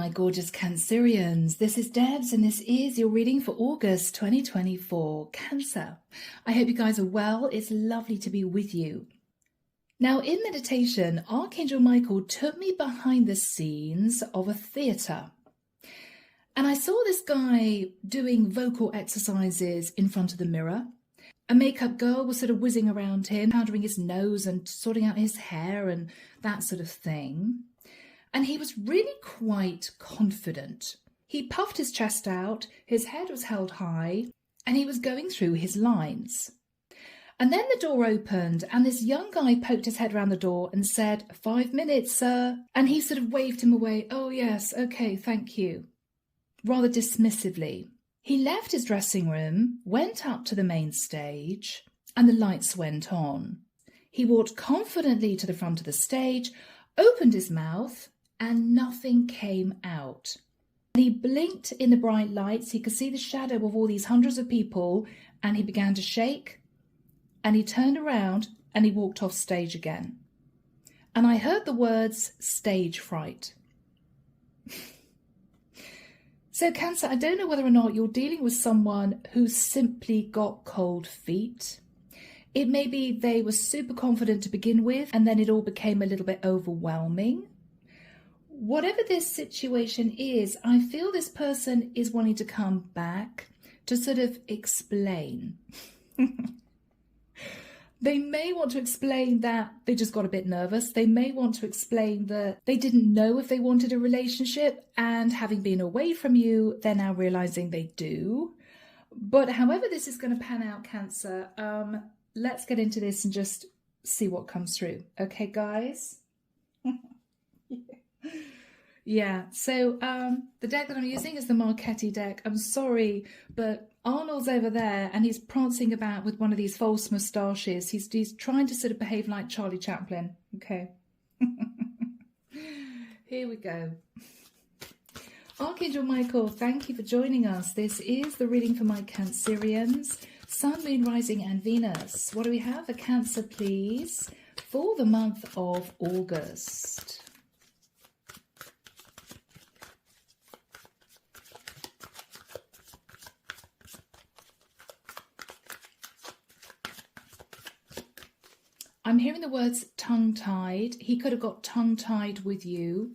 my gorgeous Cancerians. This is Debs and this is your reading for August 2024, Cancer. I hope you guys are well. It's lovely to be with you. Now, in meditation, Archangel Michael took me behind the scenes of a theatre. And I saw this guy doing vocal exercises in front of the mirror. A makeup girl was sort of whizzing around him, powdering his nose and sorting out his hair and that sort of thing. And he was really quite confident. He puffed his chest out, his head was held high, and he was going through his lines. And then the door opened and this young guy poked his head around the door and said, 5 minutes, sir. And he sort of waved him away. Oh, yes, okay, thank you. Rather dismissively. He left his dressing room, went up to the main stage, and the lights went on. He walked confidently to the front of the stage, opened his mouth, and nothing came out. And he blinked in the bright lights. He could see the shadow of all these hundreds of people, and he began to shake. And he turned around and he walked off stage again. And I heard the words stage fright. So Cancer, I don't know whether or not you're dealing with someone who simply got cold feet. It may be they were super confident to begin with, and then it all became a little bit overwhelming. Whatever this situation is, I feel this person is wanting to come back to sort of explain. They may want to explain that they just got a bit nervous. They may want to explain that they didn't know if they wanted a relationship, and having been away from you, they're now realizing they do. But however this is going to pan out, Cancer, let's get into this and just see what comes through. Okay, guys? Yeah, so the deck that I'm using is the Marchetti deck. I'm sorry, but Arnold's over there and he's prancing about with one of these false moustaches. He's trying to sort of behave like Charlie Chaplin. Okay. Here we go. Archangel Michael, thank you for joining us. This is the reading for my Cancerians. Sun, Moon, Rising and Venus. What do we have? A Cancer, please, for the month of August. I'm hearing the words tongue-tied. He could have got tongue-tied with you.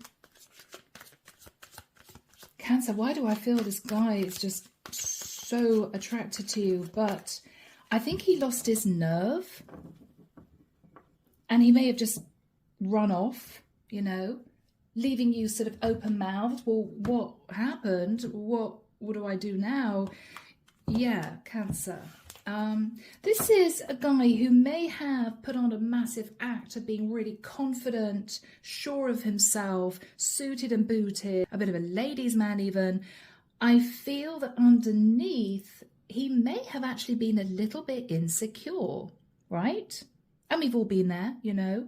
Cancer, why do I feel this guy is just so attracted to you? But I think he lost his nerve. And he may have just run off, you know, leaving you sort of open-mouthed. Well, what happened? What do I do now? Yeah, Cancer. This is a guy who may have put on a massive act of being really confident, sure of himself, suited and booted, a bit of a ladies' man even. I feel that underneath, he may have actually been a little bit insecure, right? And we've all been there, you know.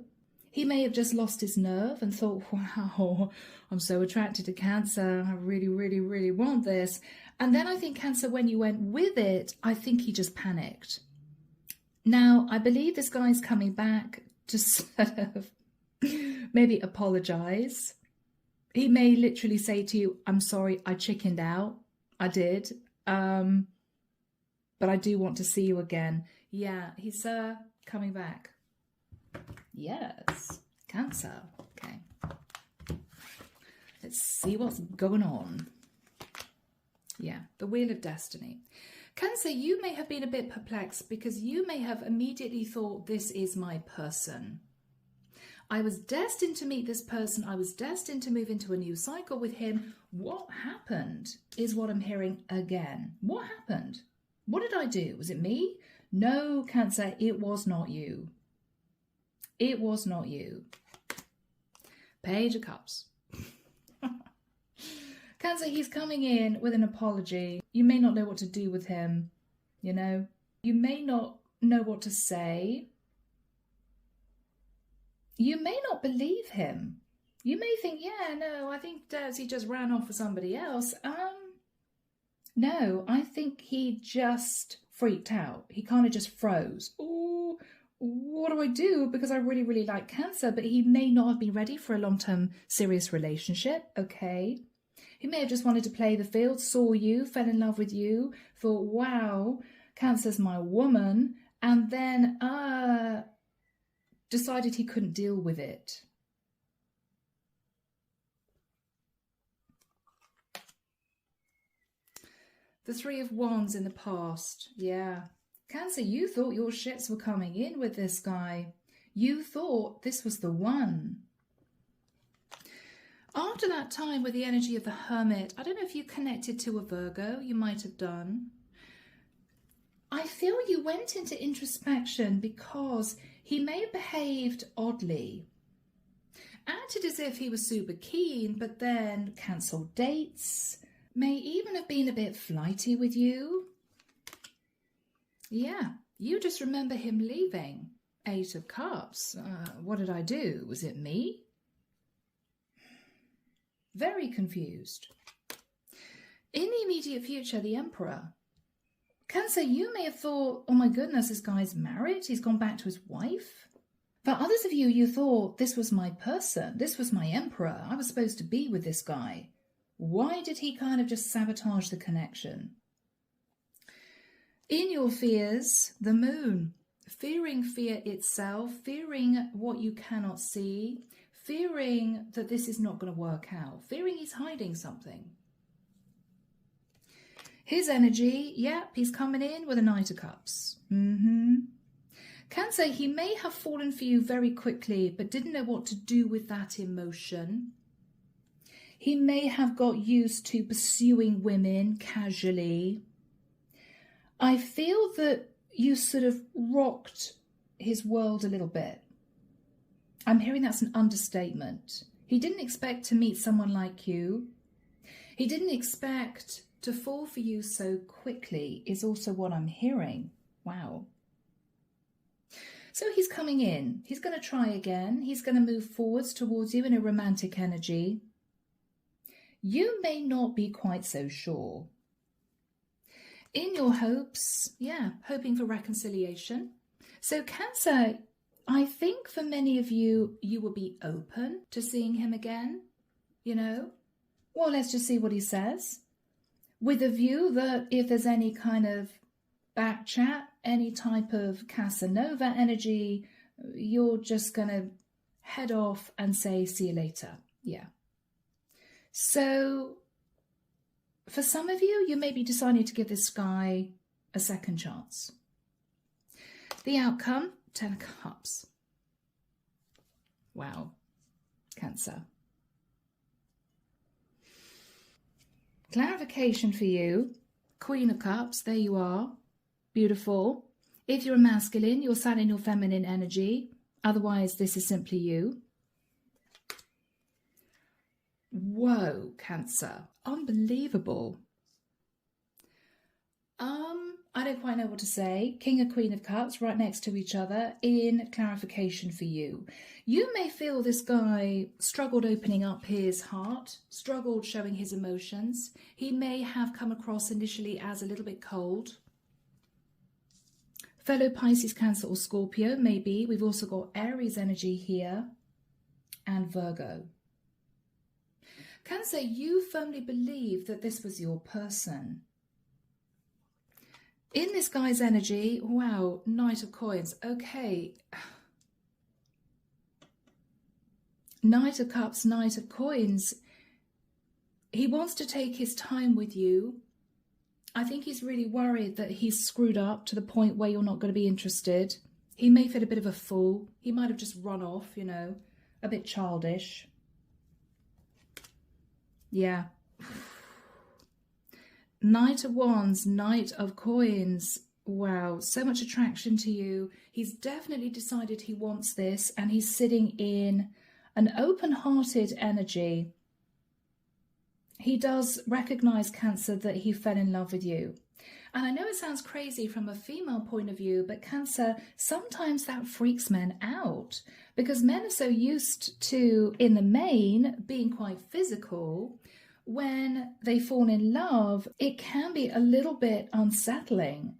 He may have just lost his nerve and thought, wow, I'm so attracted to Cancer. I really, really, really want this. And then I think, Cancer, when you went with it, I think he just panicked. Now, I believe this guy's coming back to sort of maybe apologize. He may literally say to you, I'm sorry, I chickened out. I did. But I do want to see you again. Yeah, he's coming back. Yes, Cancer. Okay. Let's see what's going on. Yeah, the Wheel of Destiny. Cancer, you may have been a bit perplexed because you may have immediately thought, this is my person. I was destined to meet this person. I was destined to move into a new cycle with him. What happened is what I'm hearing again. What happened? What did I do? Was it me? No, Cancer, it was not you. It was not you. Page of Cups. Cancer, he's coming in with an apology. You may not know what to do with him, you know. You may not know what to say. You may not believe him. You may think, yeah, no, I think he just ran off for somebody else. No, I think he just freaked out. He kind of just froze. Oh, what do I do? Because I really, really like Cancer, but he may not have been ready for a long-term serious relationship. Okay. He may have just wanted to play the field, saw you, fell in love with you, thought, wow, Cancer's my woman, and then decided he couldn't deal with it. The Three of Wands in the past, yeah. Cancer, you thought your ships were coming in with this guy. You thought this was the one. After that time with the energy of the Hermit, I don't know if you connected to a Virgo, you might have done. I feel you went into introspection because he may have behaved oddly. Acted as if he was super keen, but then cancelled dates. May even have been a bit flighty with you. Yeah, you just remember him leaving. 8 of Cups. What did I do? Was it me? Very confused. In the immediate future, the Emperor. Cancer, you may have thought, oh my goodness, this guy's married. He's gone back to his wife. For others of you, you thought, this was my person. This was my Emperor. I was supposed to be with this guy. Why did he kind of just sabotage the connection? In your fears, the Moon. Fearing fear itself, fearing what you cannot see, fearing that this is not going to work out, fearing he's hiding something. His energy, yep, he's coming in with a Knight of Cups. Cancer, he may have fallen for you very quickly, but didn't know what to do with that emotion. He may have got used to pursuing women casually. I feel that you sort of rocked his world a little bit. I'm hearing that's an understatement. He didn't expect to meet someone like you. He didn't expect to fall for you so quickly is also what I'm hearing. Wow. So he's coming in. He's going to try again. He's going to move forwards towards you in a romantic energy. You may not be quite so sure. In your hopes, yeah, hoping for reconciliation. So Cancer, I think for many of you, you will be open to seeing him again, you know. Well, let's just see what he says. With a view that if there's any kind of back chat, any type of Casanova energy, you're just going to head off and say, see you later. Yeah. So for some of you, you may be deciding to give this guy a second chance. The outcome, 10 of Cups. Wow. Cancer. Clarification for you. Queen of Cups, there you are. Beautiful. If you're a masculine, you're sat in your feminine energy. Otherwise, this is simply you. Whoa, Cancer. Unbelievable. I don't quite know what to say. King and Queen of Cups right next to each other in clarification for you. You may feel this guy struggled opening up his heart, struggled showing his emotions. He may have come across initially as a little bit cold. Fellow Pisces, Cancer or Scorpio, maybe. We've also got Aries energy here and Virgo. Cancer, you firmly believe that this was your person. In this guy's energy, wow, Knight of Coins. Okay. Knight of Cups, Knight of Coins. He wants to take his time with you. I think he's really worried that he's screwed up to the point where you're not going to be interested. He may feel a bit of a fool. He might have just run off, you know, a bit childish. Yeah. Knight of Wands, Knight of Coins. Wow, so much attraction to you. He's definitely decided he wants this, and he's sitting in an open-hearted energy. He does recognize, Cancer, that he fell in love with you. And I know it sounds crazy from a female point of view, but Cancer, sometimes that freaks men out because men are so used to, in the main, being quite physical. When they fall in love, it can be a little bit unsettling.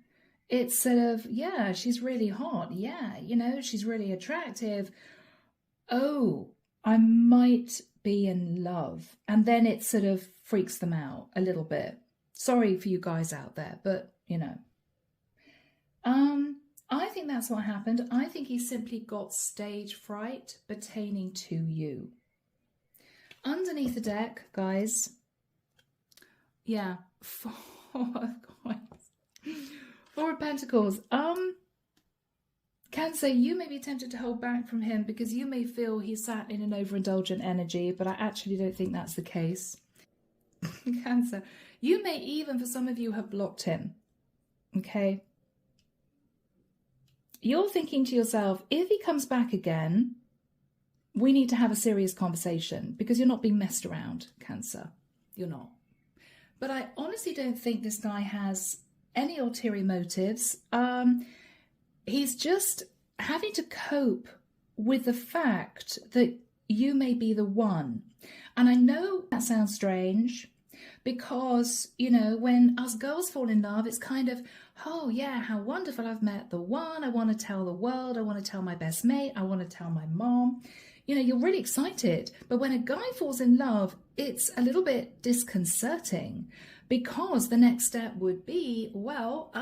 It's sort of, yeah, she's really hot. Yeah, you know, she's really attractive. Oh, I might be in love. And then it sort of freaks them out a little bit. Sorry for you guys out there, but you know. I think that's what happened. I think he simply got stage fright pertaining to you. Underneath the deck, guys. Yeah, Four of Coins. Four of Pentacles. Cancer, you may be tempted to hold back from him because you may feel he's sat in an overindulgent energy, but I actually don't think that's the case. Cancer, you may even, for some of you, have blocked him. Okay? You're thinking to yourself, if he comes back again, we need to have a serious conversation because you're not being messed around, Cancer. You're not. But I honestly don't think this guy has any ulterior motives. He's just having to cope with the fact that you may be the one. And I know that sounds strange because, you know, when us girls fall in love, it's kind of, oh yeah, how wonderful, I've met the one. I want to tell the world. I want to tell my best mate. I want to tell my mom. You know, you're really excited. But when a guy falls in love, it's a little bit disconcerting because the next step would be, well,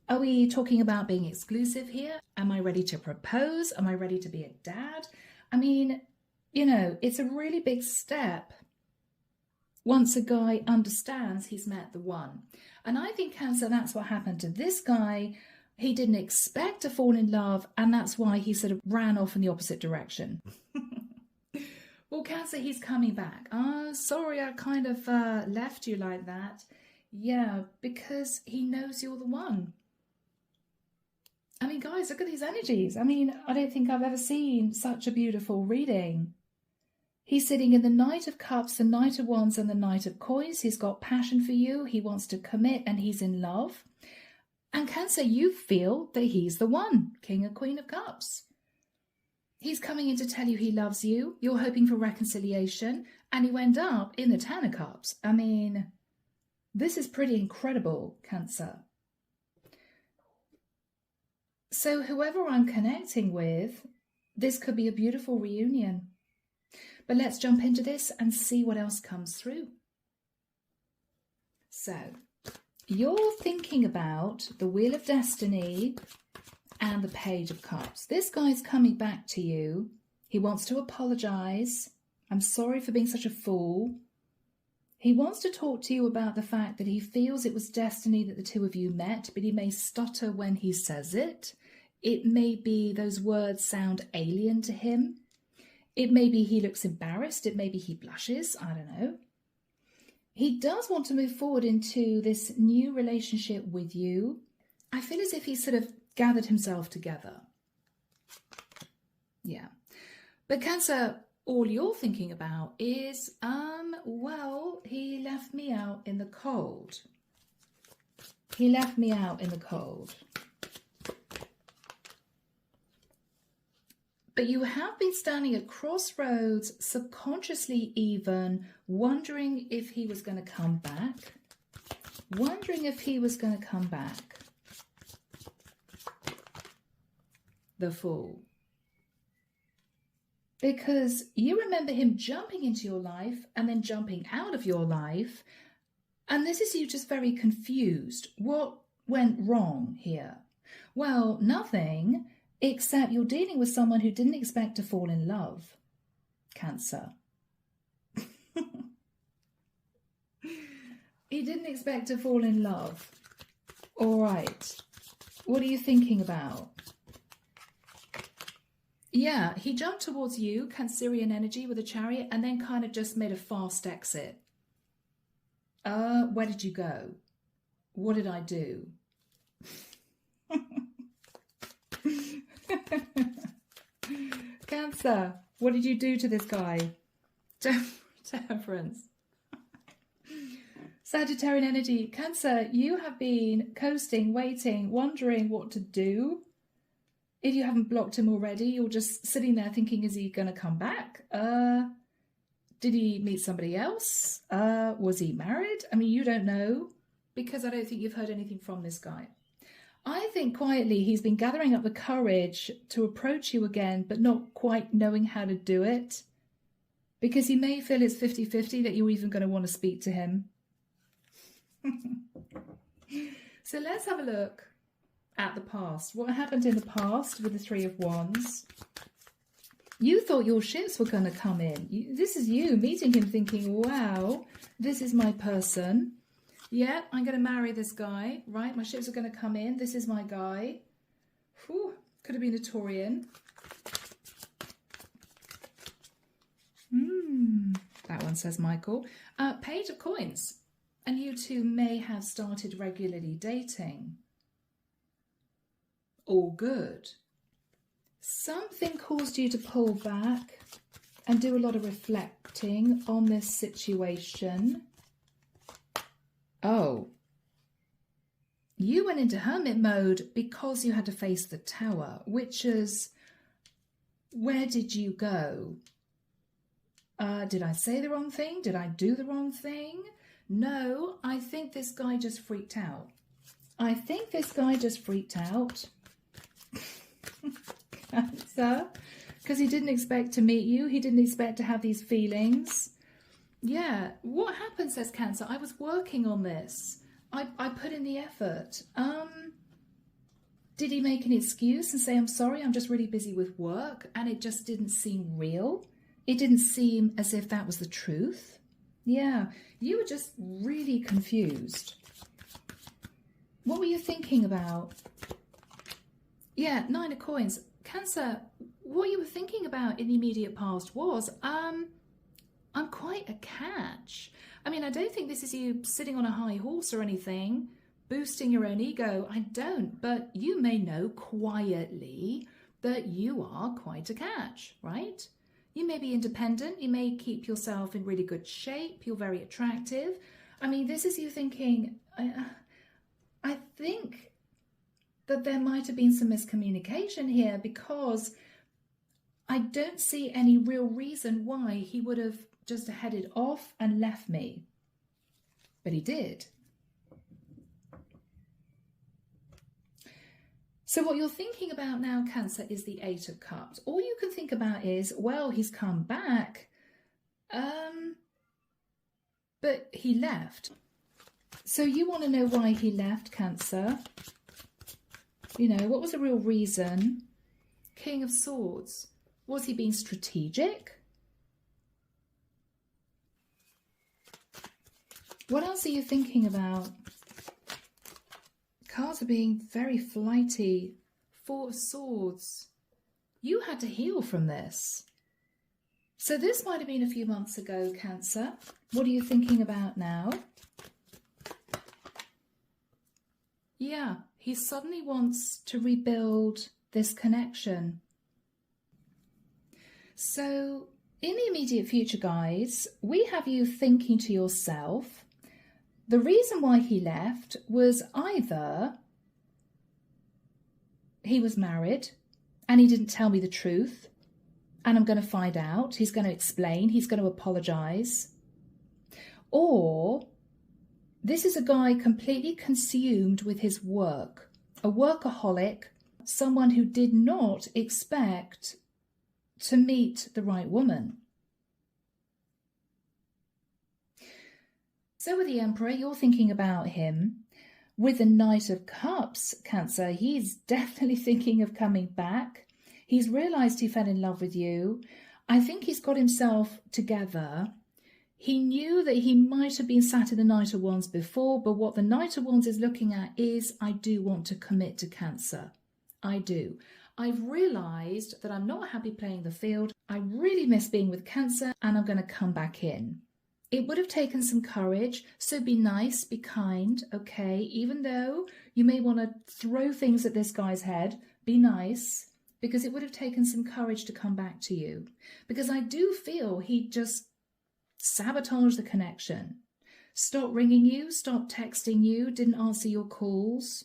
are we talking about being exclusive here? Am I ready to propose? Am I ready to be a dad? I mean, you know, it's a really big step once a guy understands he's met the one. And I think, Cancer, that's what happened to this guy. He didn't expect to fall in love, and that's why he sort of ran off in the opposite direction. Well, Cancer, he's coming back. Oh, sorry, I kind of left you like that. Yeah, because he knows you're the one. I mean, guys, look at these energies. I mean, I don't think I've ever seen such a beautiful reading. He's sitting in the Knight of Cups, the Knight of Wands, and the Knight of Coins. He's got passion for you. He wants to commit, and he's in love. And Cancer, you feel that he's the one, King and Queen of Cups. He's coming in to tell you he loves you. You're hoping for reconciliation, and you end up in the Ten of Cups. I mean, this is pretty incredible, Cancer. So whoever I'm connecting with, this could be a beautiful reunion. But let's jump into this and see what else comes through. So, you're thinking about the Wheel of Destiny and the Page of Cups. This guy's coming back to you. He wants to apologize. I'm sorry for being such a fool. He wants to talk to you about the fact that he feels it was destiny that the two of you met, but he may stutter when he says it. It may be those words sound alien to him. It may be he looks embarrassed. It may be he blushes. I don't know. He does want to move forward into this new relationship with you. I feel as if he's sort of gathered himself together. Yeah. But Cancer, all you're thinking about is, well, he left me out in the cold. He left me out in the cold. But you have been standing at crossroads, subconsciously even, wondering if he was going to come back. Wondering if he was going to come back. The Fool. Because you remember him jumping into your life and then jumping out of your life. And this is you just very confused. What went wrong here? Well, nothing. Except you're dealing with someone who didn't expect to fall in love. Cancer. He didn't expect to fall in love. All right. What are you thinking about? Yeah, he jumped towards you, Cancerian energy with a Chariot, and then kind of just made a fast exit. Where did you go? What did I do? Cancer, what did you do to this guy? Temperance. Sagittarian energy. Cancer, you have been coasting, waiting, wondering what to do. If you haven't blocked him already, you're just sitting there thinking, is he going to come back? Did he meet somebody else? Was he married? I mean, you don't know, because I don't think you've heard anything from this guy. I think quietly he's been gathering up the courage to approach you again, but not quite knowing how to do it. because you may feel it's 50-50 that you're even going to want to speak to him. So let's have a look at the past. What happened in the past with the Three of Wands? You thought your ships were going to come in. This is you meeting him thinking, wow, this is my person. Yeah, I'm going to marry this guy, right? My ships are going to come in. This is my guy. Whew, could have been a Taurian. That one says Michael. Page of Coins. And you two may have started regularly dating. All good. Something caused you to pull back and do a lot of reflecting on this situation. Oh. You went into hermit mode because you had to face the Tower, which is, where did you go? Did I say the wrong thing? Did I do the wrong thing? No, I think this guy just freaked out. I think this guy just freaked out. Cancer, because he didn't expect to meet you. He didn't expect to have these feelings. Yeah, what happened, says Cancer? I was working on this. I put in the effort. Did he make an excuse and say, I'm sorry, I'm just really busy with work, and it just didn't seem real? It didn't seem as if that was the truth. Yeah, you were just really confused. What were you thinking about? Yeah, 9 of Coins. Cancer, what you were thinking about in the immediate past was, I'm quite a catch. I mean, I don't think this is you sitting on a high horse or anything, boosting your own ego. I don't, but you may know quietly that you are quite a catch, right? You may be independent. You may keep yourself in really good shape. You're very attractive. I mean, this is you thinking, I think that there might have been some miscommunication here, because I don't see any real reason why he would have just headed off and left me. But he did. So what you're thinking about now, Cancer, is the 8 of Cups. All you can think about is, well, he's come back, but he left. So you want to know why he left, Cancer. You know, what was the real reason? King of Swords. Was he being strategic? What else are you thinking about? Cards are being very flighty. 4 of Swords. You had to heal from this. So this might have been a few months ago, Cancer. What are you thinking about now? Yeah, he suddenly wants to rebuild this connection. So in the immediate future, guys, we have you thinking to yourself, the reason why he left was either he was married and he didn't tell me the truth, and I'm going to find out, he's going to explain, he's going to apologize, or this is a guy completely consumed with his work, a workaholic, someone who did not expect to meet the right woman. So with the Emperor, you're thinking about him. With the Knight of Cups, Cancer, he's definitely thinking of coming back. He's realised he fell in love with you. I think he's got himself together. He knew that he might have been sat in the Knight of Wands before, but what the Knight of Wands is looking at is, I do want to commit to Cancer. I do. I've realised that I'm not happy playing the field. I really miss being with Cancer, and I'm going to come back in. It would have taken some courage, so be nice, be kind, okay? Even though you may want to throw things at this guy's head, be nice, because it would have taken some courage to come back to you. Because I do feel he just sabotaged the connection. Stopped ringing you, stopped texting you, didn't answer your calls,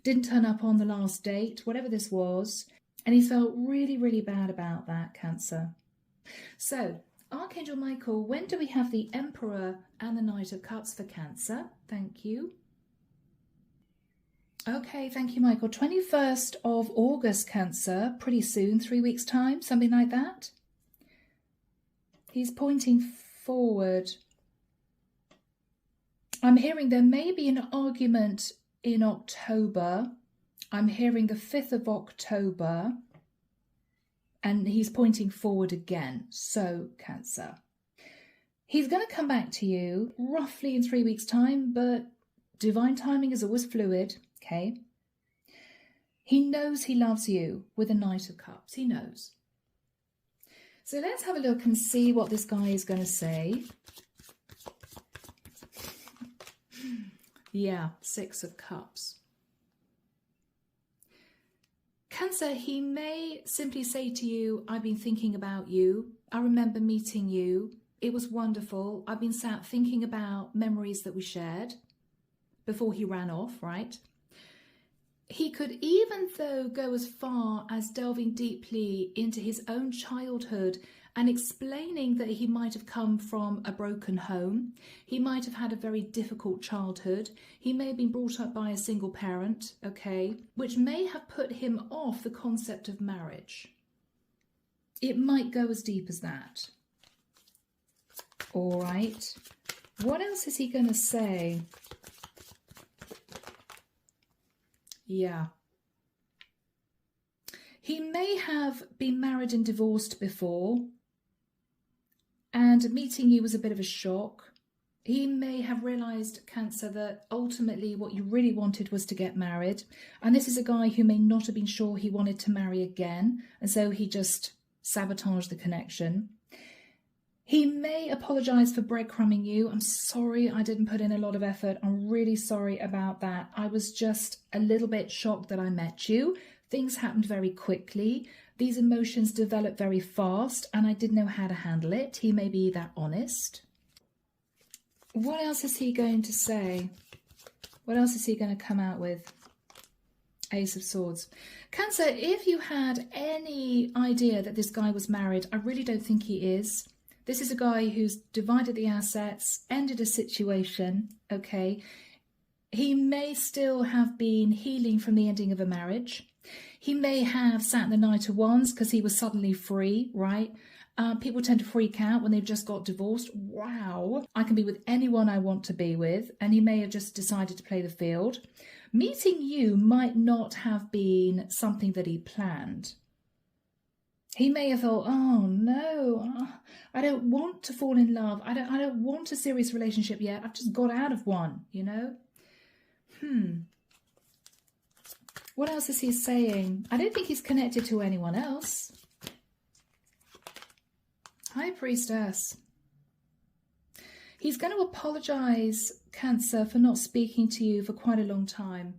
didn't turn up on the last date, whatever this was. And he felt really, really bad about that, Cancer. So, Archangel Michael, when do we have the Emperor and the Knight of Cups for Cancer? Thank you. Okay, thank you, Michael. 21st of August, Cancer, pretty soon, 3 weeks' time, something like that. He's pointing forward. I'm hearing there may be an argument in October. I'm hearing the 5th of October. And he's pointing forward again. So, Cancer. He's going to come back to you roughly in 3 weeks' time, but divine timing is always fluid, okay? He knows he loves you with a Knight of Cups. He knows. So let's have a look and see what this guy is going to say. Yeah, 6 of Cups. Cancer, he may simply say to you, I've been thinking about you. I remember meeting you. It was wonderful. I've been sat thinking about memories that we shared before he ran off, right? He could even though go as far as delving deeply into his own childhood and explaining that he might have come from a broken home. He might have had a very difficult childhood. He may have been brought up by a single parent, okay, which may have put him off the concept of marriage. It might go as deep as that. All right. What else is he going to say? Yeah. He may have been married and divorced before, and meeting you was a bit of a shock. He may have realised, Cancer, that ultimately what you really wanted was to get married. And this is a guy who may not have been sure he wanted to marry again, and so he just sabotaged the connection. He may apologise for breadcrumbing you. I'm sorry I didn't put in a lot of effort. I'm really sorry about that. I was just a little bit shocked that I met you. Things happened very quickly. These emotions developed very fast and I didn't know how to handle it. He may be that honest. What else is he going to say? What else is he going to come out with? Ace of Swords. Cancer, if you had any idea that this guy was married, I really don't think he is. This is a guy who's divided the assets, ended a situation, okay? He may still have been healing from the ending of a marriage. He may have sat in the Knight of Wands because he was suddenly free, right? People tend to freak out when they've just got divorced. Wow, I can be with anyone I want to be with. And he may have just decided to play the field. Meeting you might not have been something that he planned. He may have thought, oh no, I don't want to fall in love. I don't want a serious relationship yet. I've just got out of one, you know? What else is he saying? I don't think he's connected to anyone else. High Priestess. He's going to apologise, Cancer, for not speaking to you for quite a long time.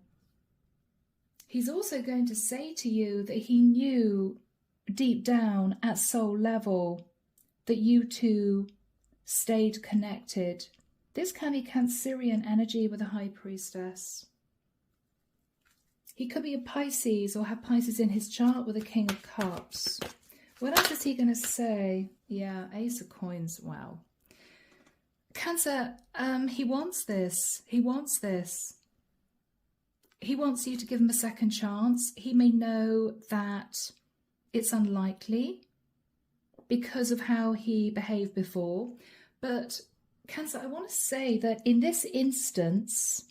He's also going to say to you that he knew deep down at soul level that you two stayed connected. This can be Cancerian energy with a High Priestess. He could be a Pisces or have Pisces in his chart with a King of Cups. What else is he going to say? Yeah, Ace of Coins. Wow. Cancer, he wants this. He wants this. He wants you to give him a second chance. He may know that it's unlikely because of how he behaved before. But Cancer, I want to say that in this instance,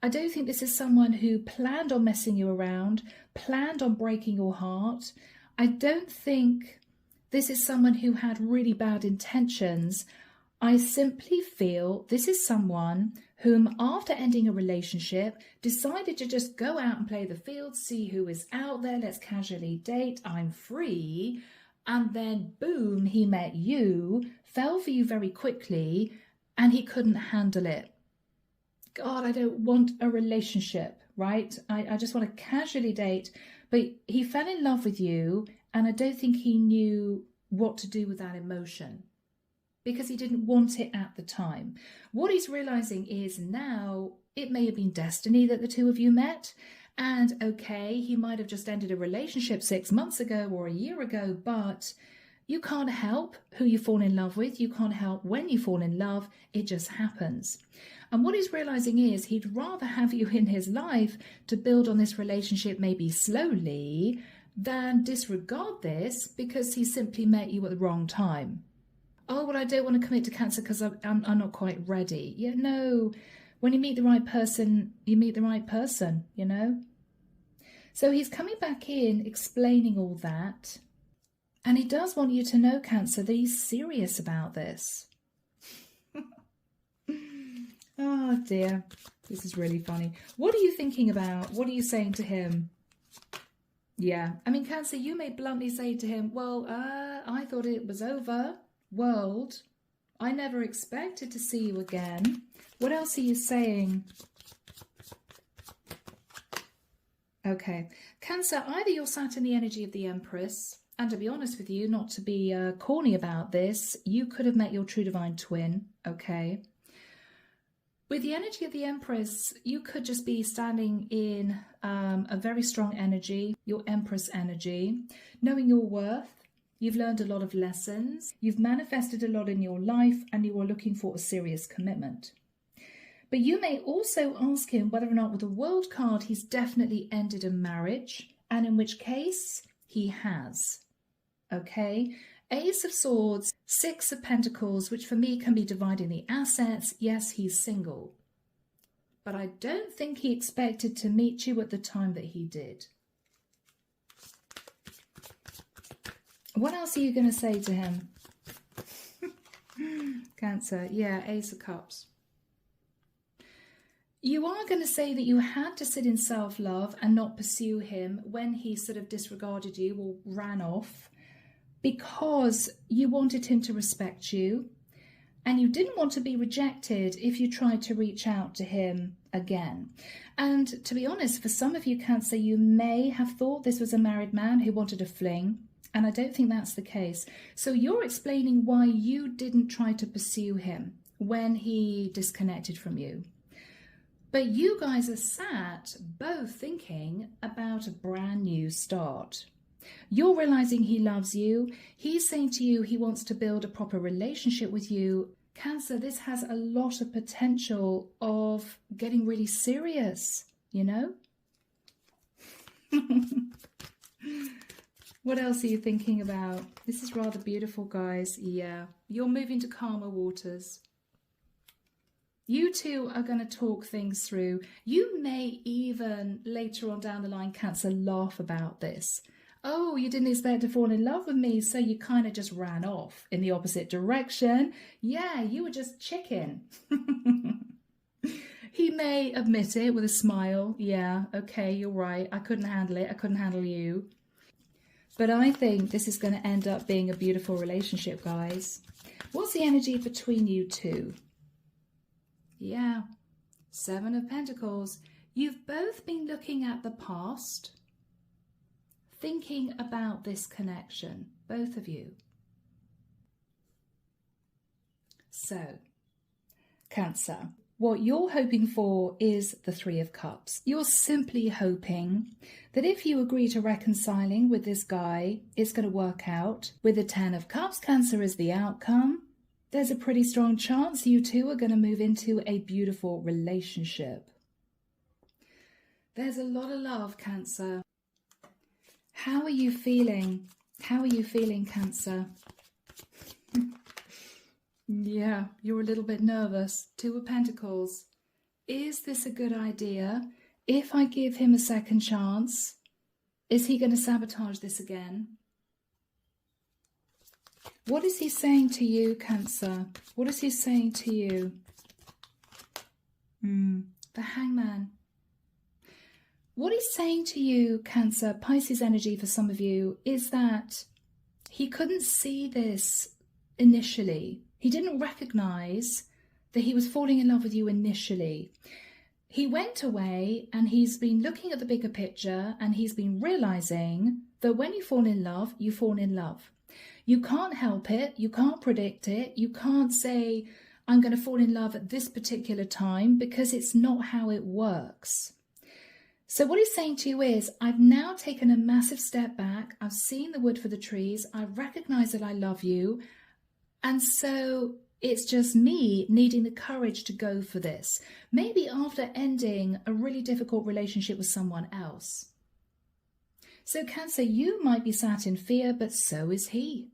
I don't think this is someone who planned on messing you around, planned on breaking your heart. I don't think this is someone who had really bad intentions. I simply feel this is someone whom, after ending a relationship, decided to just go out and play the field, see who is out there, let's casually date, I'm free. And then, boom, he met you, fell for you very quickly, and he couldn't handle it. God, I don't want a relationship, right? I just want to casually date. But he fell in love with you, and I don't think he knew what to do with that emotion because he didn't want it at the time. What he's realizing is now it may have been destiny that the two of you met. And okay, he might have just ended a relationship 6 months ago or a year ago, but you can't help who you fall in love with. You can't help when you fall in love. It just happens. And what he's realizing is he'd rather have you in his life to build on this relationship maybe slowly than disregard this because he simply met you at the wrong time. Oh, well, I don't want to commit to Cancer because I'm not quite ready. Yeah, no. When you meet the right person, you meet the right person, you know? So he's coming back in, explaining all that. And he does want you to know, Cancer, that he's serious about this. Oh, dear. This is really funny. What are you thinking about? What are you saying to him? Yeah. I mean, Cancer, you may bluntly say to him, well, I thought it was over. World, I never expected to see you again. What else are you saying? Okay. Cancer, either you're sat in the energy of the Empress, and to be honest with you, not to be corny about this, you could have met your true divine twin, okay? With the energy of the Empress, you could just be standing in a very strong energy, your Empress energy, knowing your worth. You've learned a lot of lessons. You've manifested a lot in your life, and you are looking for a serious commitment. But you may also ask him whether or not with the World card, he's definitely ended a marriage, and in which case he has. Okay? Ace of Swords, Six of Pentacles, which for me can be dividing the assets. Yes, he's single. But I don't think he expected to meet you at the time that he did. What else are you going to say to him? Cancer, yeah, Ace of Cups. You are going to say that you had to sit in self-love and not pursue him when he sort of disregarded you or ran off because you wanted him to respect you and you didn't want to be rejected if you tried to reach out to him again. And to be honest, for some of you, Cancer, you may have thought this was a married man who wanted a fling. And I don't think that's the case. So you're explaining why you didn't try to pursue him when he disconnected from you. But you guys are sat both thinking about a brand new start. You're realizing he loves you. He's saying to you he wants to build a proper relationship with you. Cancer, this has a lot of potential of getting really serious, you know? What else are you thinking about? This is rather beautiful, guys. Yeah, you're moving to calmer waters. You two are going to talk things through. You may even later on down the line, Cancer, laugh about this. Oh, you didn't expect to fall in love with me, so you kind of just ran off in the opposite direction. Yeah, you were just chicken. He may admit it with a smile. Yeah, okay, you're right. I couldn't handle it. I couldn't handle you. But I think this is going to end up being a beautiful relationship, guys. What's the energy between you two? Yeah, Seven of Pentacles. You've both been looking at the past, thinking about this connection, both of you. So, Cancer, what you're hoping for is the Three of Cups. You're simply hoping that if you agree to reconciling with this guy, it's going to work out. With the Ten of Cups, Cancer is the outcome. There's a pretty strong chance you two are going to move into a beautiful relationship. There's a lot of love, Cancer. How are you feeling? How are you feeling, Cancer? Yeah, you're a little bit nervous. Two of Pentacles. Is this a good idea? If I give him a second chance, is he going to sabotage this again? What is he saying to you, Cancer? What is he saying to you? The Hangman. What he's saying to you, Cancer, Pisces energy for some of you, is that he couldn't see this initially. He didn't recognize that he was falling in love with you initially. He went away and he's been looking at the bigger picture and he's been realizing that when you fall in love, you fall in love. You can't help it. You can't predict it. You can't say, I'm going to fall in love at this particular time, because it's not how it works. So what he's saying to you is, I've now taken a massive step back. I've seen the wood for the trees. I recognize that I love you. And so it's just me needing the courage to go for this. Maybe after ending a really difficult relationship with someone else. So Cancer, you might be sat in fear, but so is he,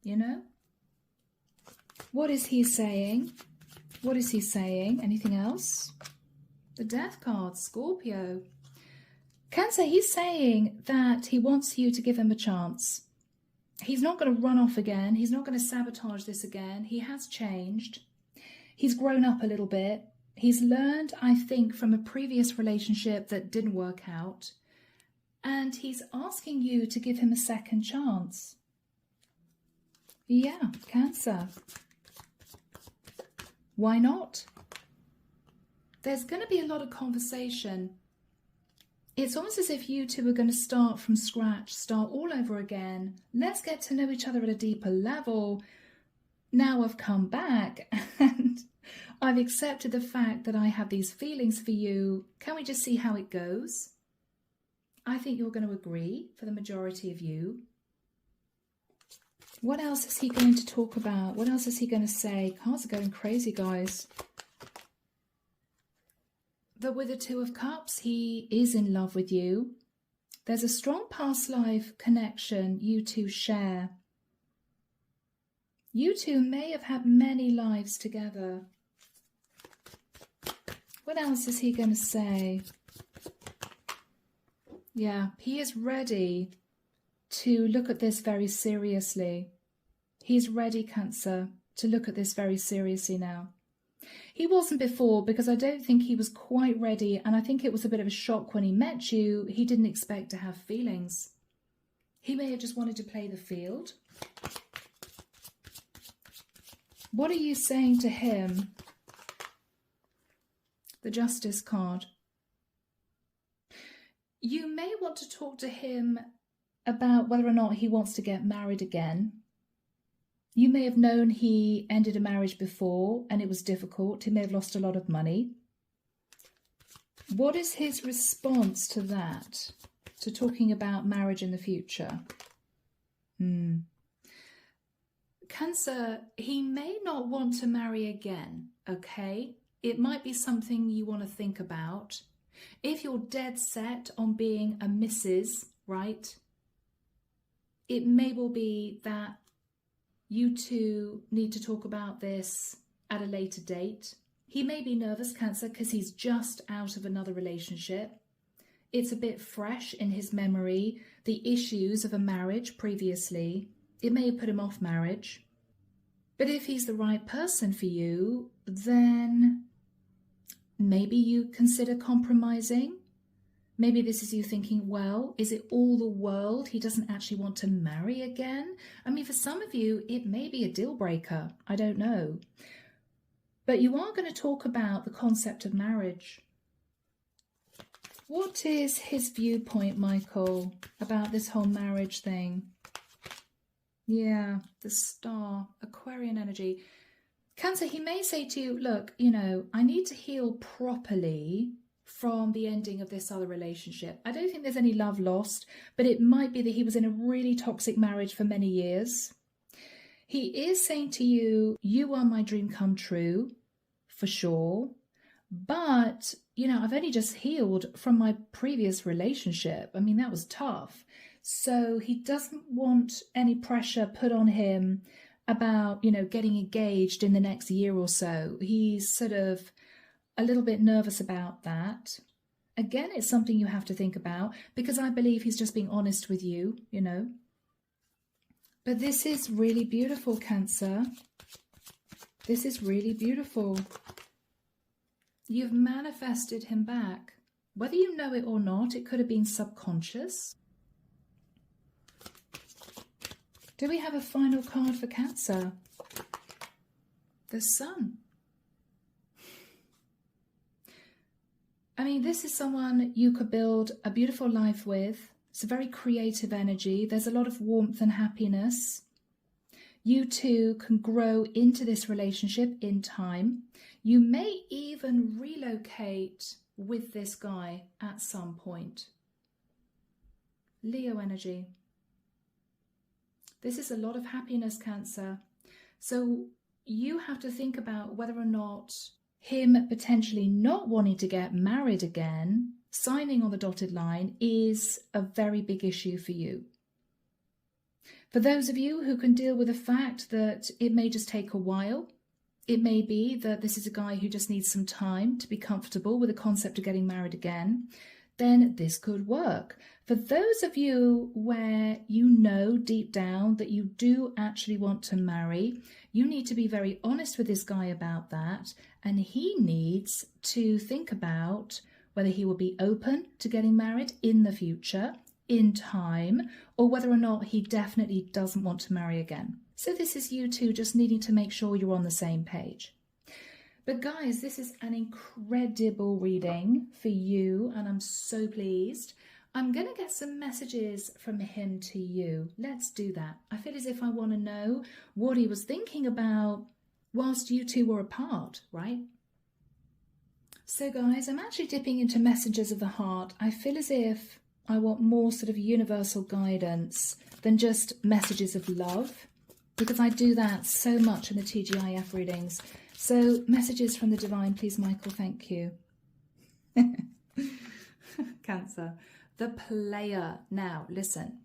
you know? What is he saying? What is he saying? Anything else? The Death card, Scorpio. Cancer, he's saying that he wants you to give him a chance. He's not going to run off again. He's not going to sabotage this again. He has changed. He's grown up a little bit. He's learned, I think, from a previous relationship that didn't work out. And he's asking you to give him a second chance. Yeah, Cancer. Why not? There's going to be a lot of conversation. It's almost as if you two are going to start from scratch, start all over again. Let's get to know each other at a deeper level. Now I've come back and I've accepted the fact that I have these feelings for you. Can we just see how it goes? I think you're going to agree for the majority of you. What else is he going to talk about? What else is he going to say? Cards are going crazy, guys. That with the Two of Cups, he is in love with you. There's a strong past life connection you two share. You two may have had many lives together. What else is he going to say? Yeah, he is ready to look at this very seriously. He's ready, Cancer, to look at this very seriously now. He wasn't before because I don't think he was quite ready, and I think it was a bit of a shock when he met you. He didn't expect to have feelings. He may have just wanted to play the field. What are you saying to him? The Justice card. You may want to talk to him about whether or not he wants to get married again. You may have known he ended a marriage before and it was difficult. He may have lost a lot of money. What is his response to that? To talking about marriage in the future? Cancer, he may not want to marry again, okay? It might be something you want to think about. If you're dead set on being a Mrs., right? It may well be that you two need to talk about this at a later date. He may be nervous, Cancer, because he's just out of another relationship. It's a bit fresh in his memory, the issues of a marriage previously. It may have put him off marriage. But if he's the right person for you, then maybe you consider compromising. Maybe this is you thinking, well, is it all the world? He doesn't actually want to marry again. I mean, for some of you, it may be a deal breaker. I don't know. But you are going to talk about the concept of marriage. What is his viewpoint, Michael, about this whole marriage thing? Yeah, the Star, Aquarian energy. Cancer, he may say to you, look, you know, I need to heal properly from the ending of this other relationship. I don't think there's any love lost, but it might be that he was in a really toxic marriage for many years. He is saying to you, you are my dream come true, for sure. But, you know, I've only just healed from my previous relationship. I mean, that was tough. So he doesn't want any pressure put on him about, you know, getting engaged in the next year or so. He's sort of a little bit nervous about that. Again, it's something you have to think about because I believe he's just being honest with you, you know. But this is really beautiful, Cancer. This is really beautiful. You've manifested him back. Whether you know it or not, it could have been subconscious. Do we have a final card for Cancer? The Sun. I mean, this is someone you could build a beautiful life with. It's a very creative energy. There's a lot of warmth and happiness. You two can grow into this relationship in time. You may even relocate with this guy at some point. Leo energy. This is a lot of happiness, Cancer. So you have to think about whether or not him potentially not wanting to get married again signing on the dotted line is a very big issue for you. For those of you who can deal with the fact that it may just take a while, it may be that this is a guy who just needs some time to be comfortable with the concept of getting married again, then this could work. For those of you where you know deep down that you do actually want to marry, you need to be very honest with this guy about that, and he needs to think about whether he will be open to getting married in the future, in time, or whether or not he definitely doesn't want to marry again. So this is you two just needing to make sure you're on the same page. But guys, this is an incredible reading for you, and I'm so pleased. I'm going to get some messages from him to you. Let's do that. I feel as if I want to know what he was thinking about whilst you two were apart, right? So guys, I'm actually dipping into messages of the heart. I feel as if I want more sort of universal guidance than just messages of love, because I do that so much in the T.G.I.F readings. So messages from the divine, please, Michael, thank you. Cancer. The player. Now, listen.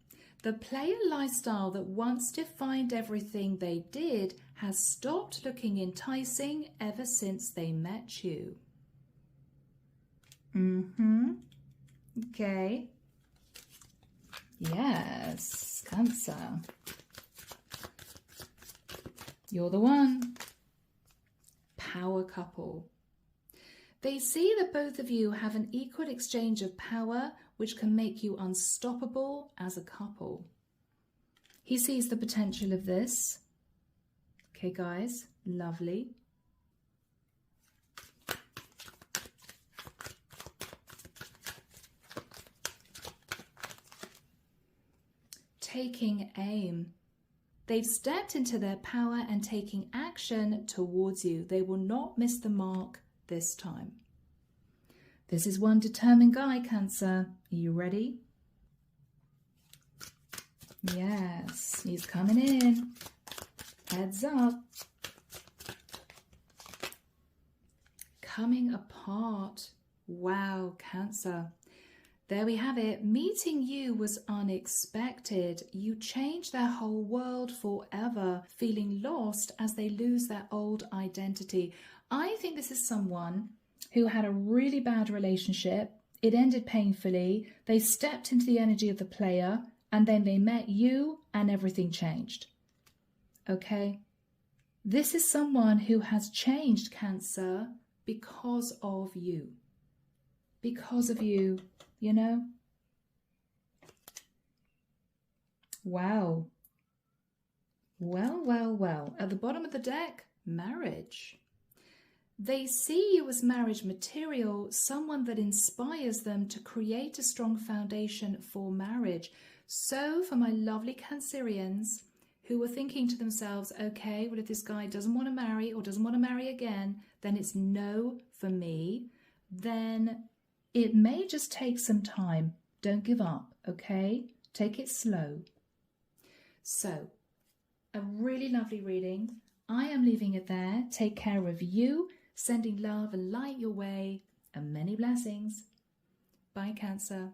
The player lifestyle that once defined everything they did has stopped looking enticing ever since they met you. Okay. Yes, Cancer. You're the one. Power couple. They see that both of you have an equal exchange of power, which can make you unstoppable as a couple. He sees the potential of this. Okay, guys, lovely. Taking aim. They've stepped into their power and taking action towards you. They will not miss the mark this time. This is one determined guy, Cancer. Are you ready? Yes, he's coming in. Heads up. Coming apart. Wow, Cancer. There we have it. Meeting you was unexpected. You changed their whole world forever, feeling lost as they lose their old identity. I think this is someone who had a really bad relationship. It ended painfully. They stepped into the energy of the player, and then they met you and everything changed. Okay? This is someone who has changed, Cancer, because of you. Because of you. You know? Wow. Well, well, well. At the bottom of the deck, marriage. They see you as marriage material, someone that inspires them to create a strong foundation for marriage. So for my lovely Cancerians who were thinking to themselves, okay, well, if this guy doesn't want to marry or doesn't want to marry again, then it's no for me. Then it may just take some time. Don't give up, okay? Take it slow. So, a really lovely reading. I am leaving it there. Take care of you, sending love and light your way, and many blessings. Bye, Cancer.